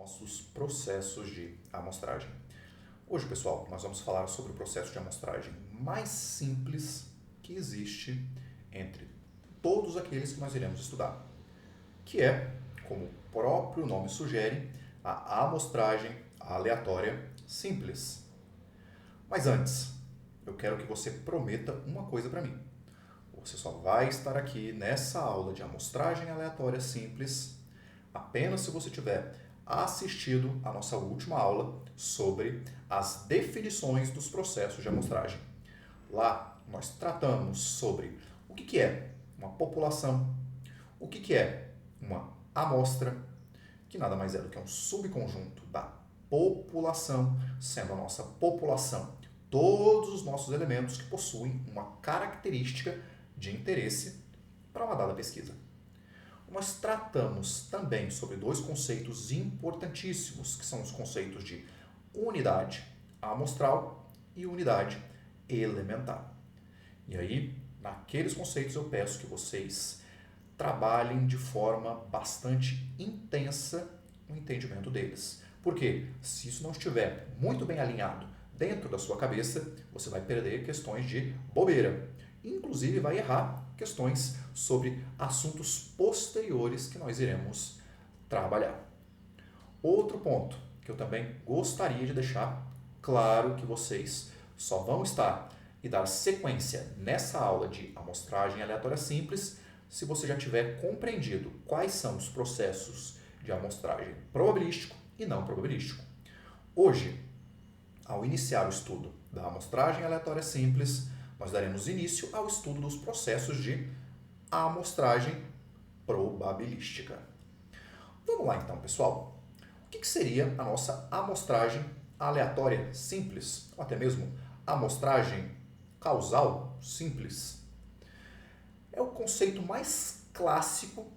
nossos processos de amostragem. Hoje, pessoal, nós vamos falar sobre o processo de amostragem mais simples que existe entre todos aqueles que nós iremos estudar, que é, como o próprio nome sugere, a amostragem aleatória simples. Mas antes, eu quero que você prometa uma coisa para mim. Você só vai estar aqui nessa aula de amostragem aleatória simples apenas se você tiver assistido a nossa última aula sobre as definições dos processos de amostragem. Lá nós tratamos sobre o que é uma população, o que é uma amostra, que nada mais é do que um subconjunto da população, sendo a nossa população todos os nossos elementos que possuem uma característica de interesse para uma dada pesquisa. Nós tratamos também sobre dois conceitos importantíssimos, que são os conceitos de unidade amostral e unidade elementar. E aí, naqueles conceitos eu peço que vocês trabalhem de forma bastante intensa no entendimento deles. Porque se isso não estiver muito bem alinhado dentro da sua cabeça, você vai perder questões de bobeira. Inclusive vai errar questões sobre assuntos posteriores que nós iremos trabalhar. Outro ponto que eu também gostaria de deixar claro que vocês só vão estar e dar sequência nessa aula de amostragem aleatória simples se você já tiver compreendido quais são os processos de amostragem probabilístico e não probabilístico. Hoje, ao iniciar o estudo da amostragem aleatória simples, nós daremos início ao estudo dos processos de amostragem probabilística. Vamos lá então, pessoal. O que seria a nossa amostragem aleatória simples, ou até mesmo amostragem causal simples? É o conceito mais clássico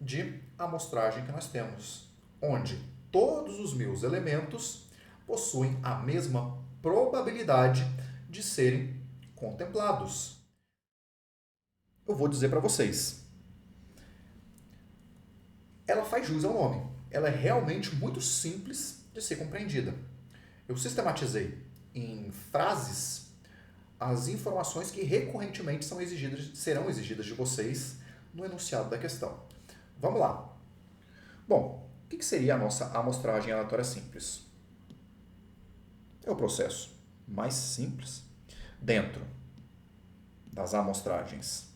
de amostragem que nós temos, onde todos os meus elementos possuem a mesma probabilidade de serem contemplados. Eu vou dizer para vocês. Ela faz jus ao nome. Ela é realmente muito simples de ser compreendida. Eu sistematizei em frases as informações que recorrentemente serão exigidas de vocês no enunciado da questão. Vamos lá. Bom, o que seria a nossa amostragem aleatória simples? É o processo mais simples dentro das amostragens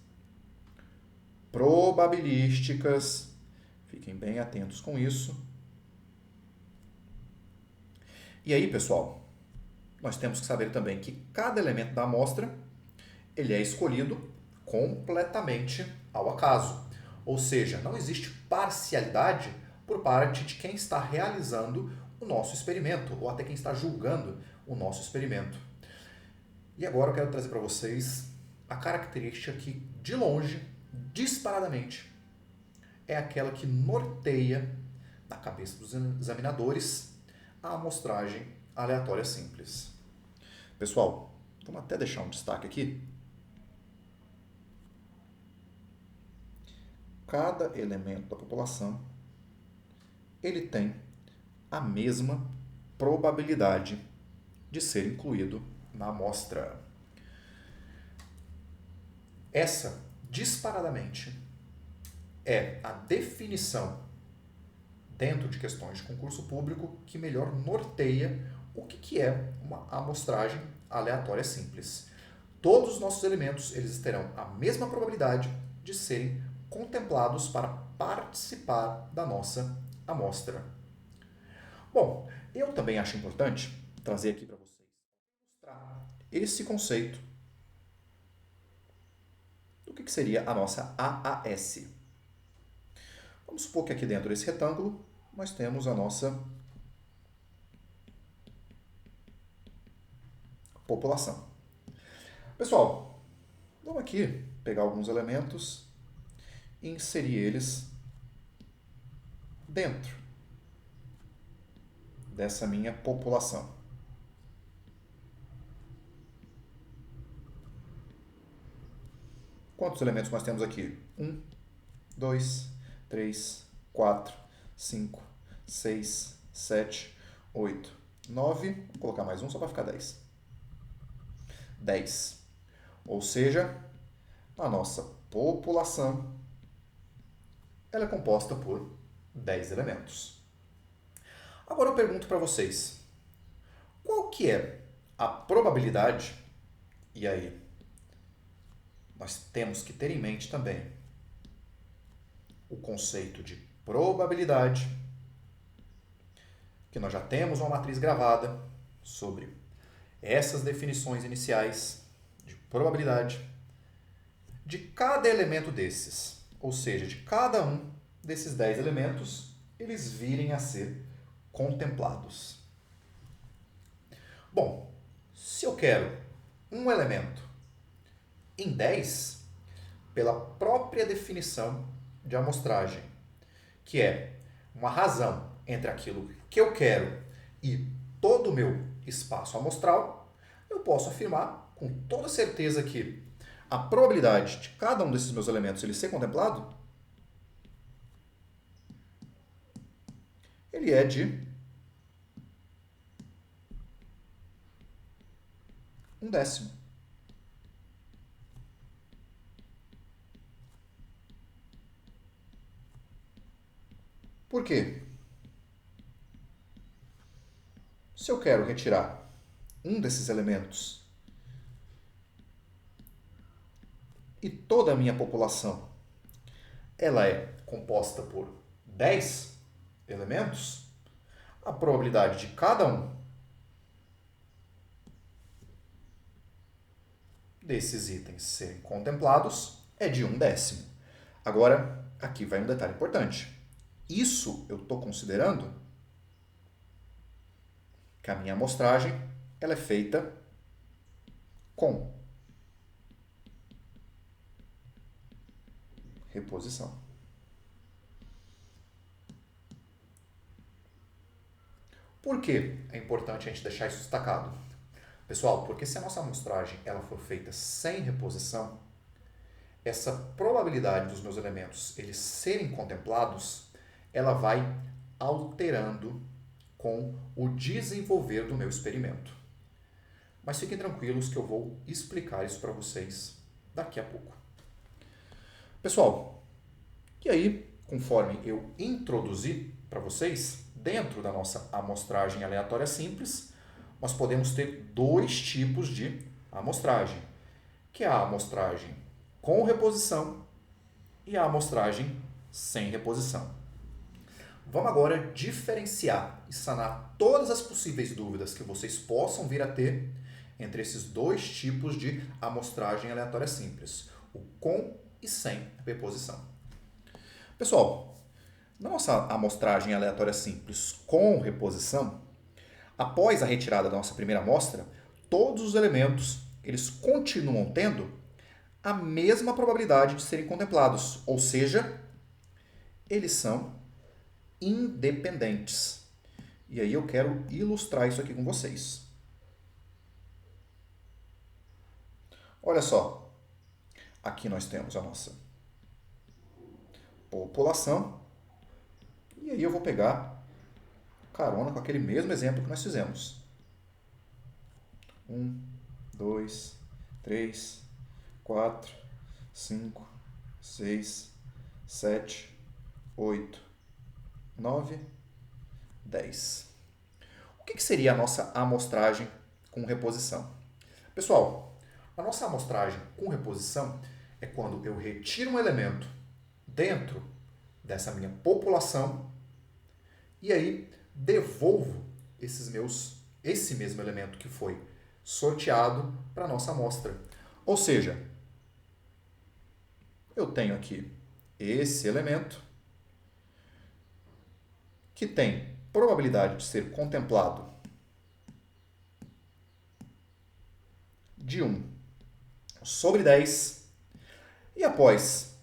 probabilísticas. Fiquem bem atentos com isso. E aí, pessoal, nós temos que saber também que cada elemento da amostra ele é escolhido completamente ao acaso. Ou seja, não existe parcialidade por parte de quem está realizando o nosso experimento ou até quem está julgando o nosso experimento. E agora eu quero trazer para vocês a característica que, de longe, disparadamente, é aquela que norteia na cabeça dos examinadores a amostragem aleatória simples. Pessoal, vamos até deixar um destaque aqui. Cada elemento da população ele tem a mesma probabilidade de ser incluído na amostra. Essa, disparadamente, é a definição dentro de questões de concurso público que melhor norteia o que é uma amostragem aleatória simples. Todos os nossos elementos eles terão a mesma probabilidade de serem contemplados para participar da nossa amostra. Bom, eu também acho importante trazer aqui para vocês mostrar esse conceito do que seria a nossa AAS. Vamos supor que aqui dentro desse retângulo nós temos a nossa população. Pessoal, vamos aqui pegar alguns elementos e inserir eles dentro dessa minha população. Quantos elementos nós temos aqui? 1, 2, 3, 4, 5, 6, 7, 8, 9. Vou colocar mais um só para ficar 10. 10. Ou seja, a nossa população ela é composta por 10 elementos. Agora eu pergunto para vocês, qual que é a probabilidade, e aí nós temos que ter em mente também o conceito de probabilidade, que nós já temos uma matriz gravada sobre essas definições iniciais de probabilidade de cada elemento desses, ou seja, de cada um desses 10 elementos, eles virem a ser contemplados. Bom, se eu quero um elemento em 10, pela própria definição de amostragem, que é uma razão entre aquilo que eu quero e todo o meu espaço amostral, eu posso afirmar com toda certeza que a probabilidade de cada um desses meus elementos ele ser contemplado, ele é de 1/10. Por quê? Se eu quero retirar um desses elementos e toda a minha população ela é composta por 10 elementos, a probabilidade de cada um desses itens serem contemplados é de 1/10. Agora, aqui vai um detalhe importante. Isso eu estou considerando que a minha amostragem ela é feita com reposição. Por que é importante a gente deixar isso destacado? Pessoal, porque se a nossa amostragem ela for feita sem reposição, essa probabilidade dos meus elementos eles serem contemplados, ela vai alterando com o desenvolver do meu experimento. Mas fiquem tranquilos que eu vou explicar isso para vocês daqui a pouco. Pessoal, e aí, conforme eu introduzi para vocês, dentro da nossa amostragem aleatória simples, nós podemos ter dois tipos de amostragem, que é a amostragem com reposição e a amostragem sem reposição. Vamos agora diferenciar e sanar todas as possíveis dúvidas que vocês possam vir a ter entre esses dois tipos de amostragem aleatória simples, o com e sem reposição. Pessoal, na nossa amostragem aleatória simples com reposição, após a retirada da nossa primeira amostra, todos os elementos eles continuam tendo a mesma probabilidade de serem contemplados, ou seja, eles são independentes. E aí eu quero ilustrar isso aqui com vocês. Olha só, aqui nós temos a nossa população, e aí eu vou pegar carona com aquele mesmo exemplo que nós fizemos. 1, 2, 3, 4, 5, 6, 7, 8, 9, 10. O que seria a nossa amostragem com reposição? Pessoal, a nossa amostragem com reposição é quando eu retiro um elemento dentro dessa minha população e aí devolvo esse mesmo elemento que foi sorteado para a nossa amostra. Ou seja, eu tenho aqui esse elemento que tem probabilidade de ser contemplado de 1/10. E após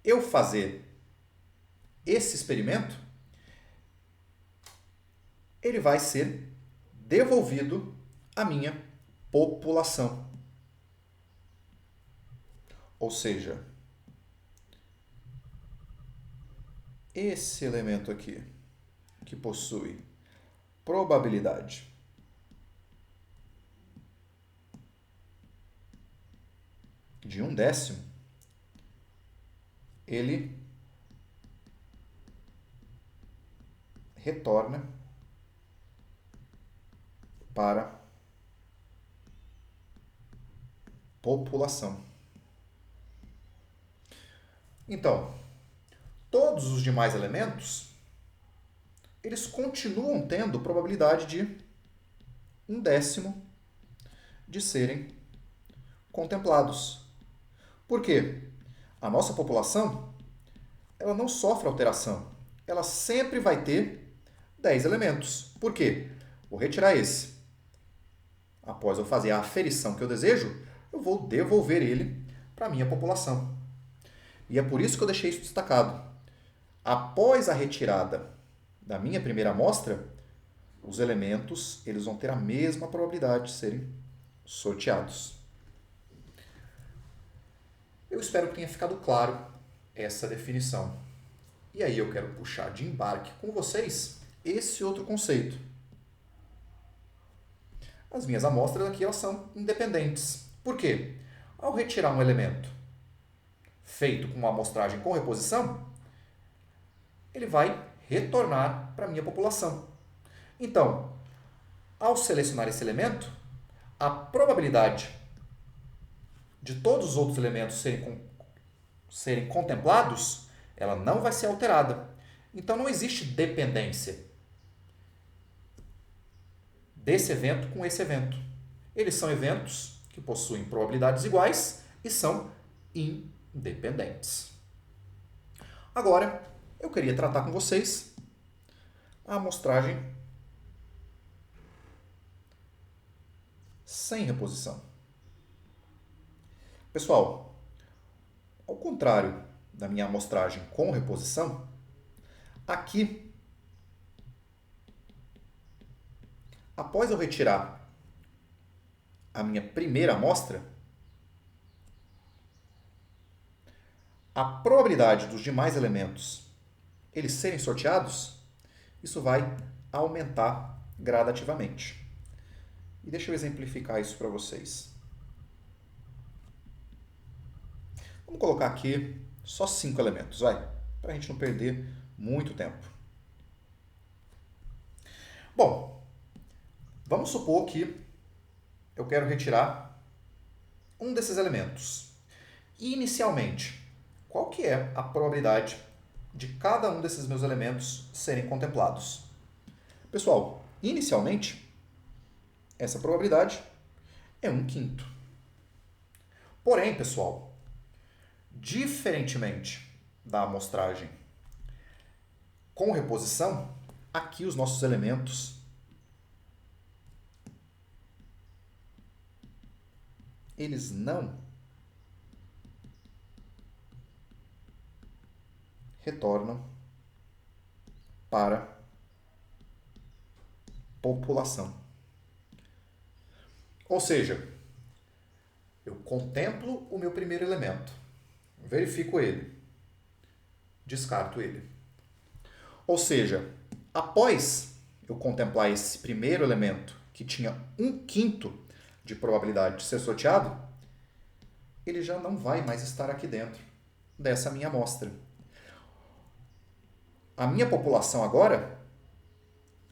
eu fazer esse experimento, ele vai ser devolvido à minha população. Ou seja, esse elemento aqui, que possui probabilidade de 1/10, ele retorna para população. Então, todos os demais elementos, eles continuam tendo probabilidade de 1/10 de serem contemplados. Por quê? A nossa população, ela não sofre alteração. Ela sempre vai ter 10 elementos. Por quê? Vou retirar esse. Após eu fazer a aferição que eu desejo, eu vou devolver ele para a minha população. E é por isso que eu deixei isso destacado. Após a retirada da minha primeira amostra, os elementos eles vão ter a mesma probabilidade de serem sorteados. Eu espero que tenha ficado claro essa definição. E aí eu quero puxar de embarque com vocês esse outro conceito. As minhas amostras aqui elas são independentes. Por quê? Ao retirar um elemento feito com uma amostragem com reposição, ele vai retornar para a minha população. Então, ao selecionar esse elemento, a probabilidade de todos os outros elementos serem contemplados, ela não vai ser alterada. Então, não existe dependência desse evento com esse evento. Eles são eventos que possuem probabilidades iguais e são independentes. Agora, eu queria tratar com vocês a amostragem sem reposição. Pessoal, ao contrário da minha amostragem com reposição, aqui, após eu retirar a minha primeira amostra, a probabilidade dos demais elementos eles serem sorteados, isso vai aumentar gradativamente. E deixa eu exemplificar isso para vocês. Vamos colocar aqui só 5 elementos, vai, para a gente não perder muito tempo. Bom, vamos supor que eu quero retirar um desses elementos. E inicialmente, qual que é a probabilidade de cada um desses meus elementos serem contemplados? Pessoal, inicialmente, essa probabilidade é 1/5. Porém, pessoal, diferentemente da amostragem com reposição, aqui os nossos elementos eles não retornam para população. Ou seja, eu contemplo o meu primeiro elemento, verifico ele, descarto ele. Ou seja, após eu contemplar esse primeiro elemento, que tinha 1/5 de probabilidade de ser sorteado, ele já não vai mais estar aqui dentro dessa minha amostra. A minha população agora,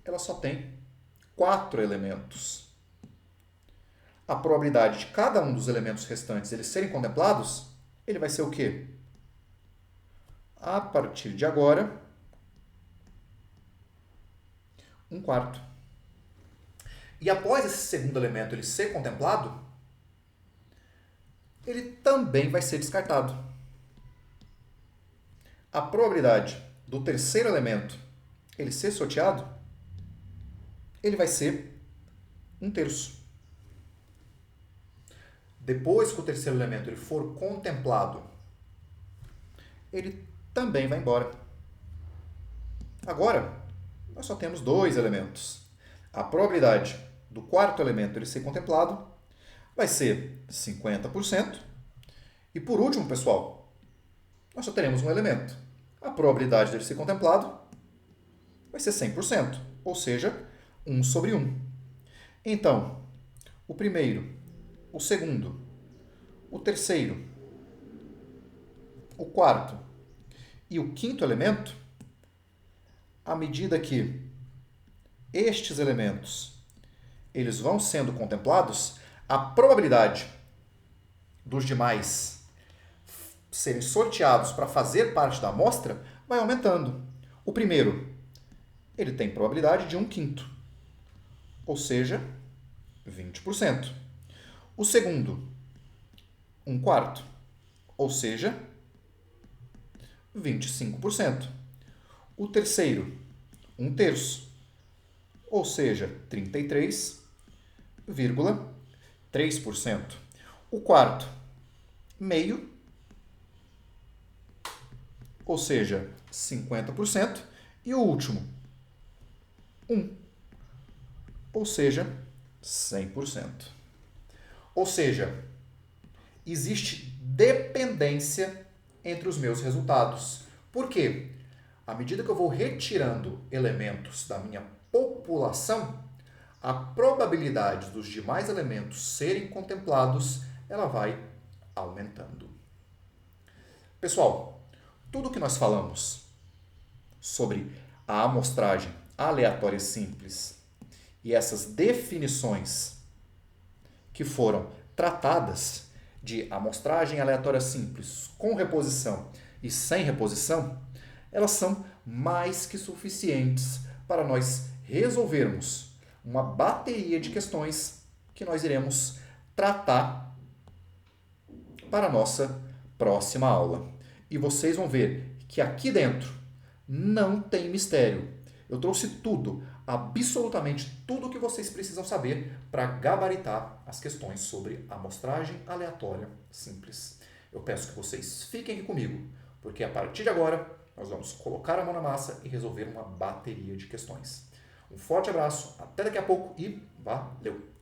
ela só tem 4 elementos. A probabilidade de cada um dos elementos restantes eles serem contemplados, ele vai ser o quê? A partir de agora, 1/4. E após esse segundo elemento ele ser contemplado, ele também vai ser descartado. A probabilidade do terceiro elemento ele ser sorteado, ele vai ser 1/3. Depois que o terceiro elemento ele for contemplado, ele também vai embora. Agora, nós só temos 2 elementos. A probabilidade do quarto elemento ele ser contemplado vai ser 50%. E por último, pessoal, nós só teremos um elemento. A probabilidade dele ser contemplado vai ser 100%, ou seja, 1 sobre 1. Então, o primeiro, o segundo, o terceiro, o quarto e o quinto elemento, à medida que estes elementos eles vão sendo contemplados, a probabilidade dos demais serem sorteados para fazer parte da amostra vai aumentando. O primeiro, ele tem probabilidade de 1/5, ou seja, 20%. O segundo, 1/4, ou seja, 25%. O terceiro, 1/3, ou seja, 33,3%. O quarto, meio, ou seja, 50%. E o último, 1, ou seja, 100%. Ou seja, existe dependência entre os meus resultados. Por quê? À medida que eu vou retirando elementos da minha população, a probabilidade dos demais elementos serem contemplados, ela vai aumentando. Pessoal, tudo que nós falamos sobre a amostragem aleatória simples e essas definições que foram tratadas de amostragem aleatória simples com reposição e sem reposição, elas são mais que suficientes para nós resolvermos uma bateria de questões que nós iremos tratar para a nossa próxima aula. E vocês vão ver que aqui dentro não tem mistério. Eu trouxe tudo, absolutamente tudo o que vocês precisam saber para gabaritar as questões sobre amostragem aleatória simples. Eu peço que vocês fiquem aqui comigo, porque a partir de agora nós vamos colocar a mão na massa e resolver uma bateria de questões. Um forte abraço, até daqui a pouco e valeu!